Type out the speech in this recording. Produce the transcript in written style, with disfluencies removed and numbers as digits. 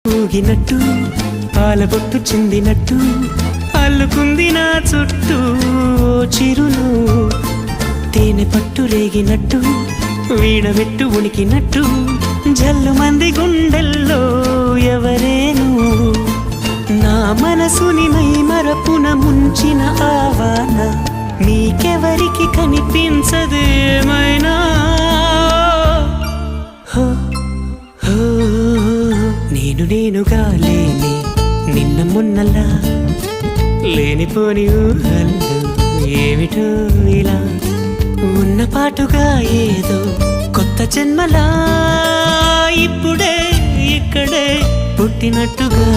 ఊగినట్టు పాలబొట్టు చిందినట్టు అల్లుకుంది నా చుట్టూ చిరును తేనె పట్టు రేగినట్టు వీణబెట్టు ఉనికినట్టు జల్లు మంది గుండెల్లో ఎవరేను నా మనసుని మై మరపున ముంచిన ఆవాన నీకెవరికి కనిపించదేమైనా నేనుగా లేని నిన్న మొన్నలా లేనిపోని ఊహల్లో ఏమిటో ఇలా ఉన్న పాటుగా ఏదో కొత్త జన్మలా ఇప్పుడే ఇక్కడే పుట్టినట్టుగా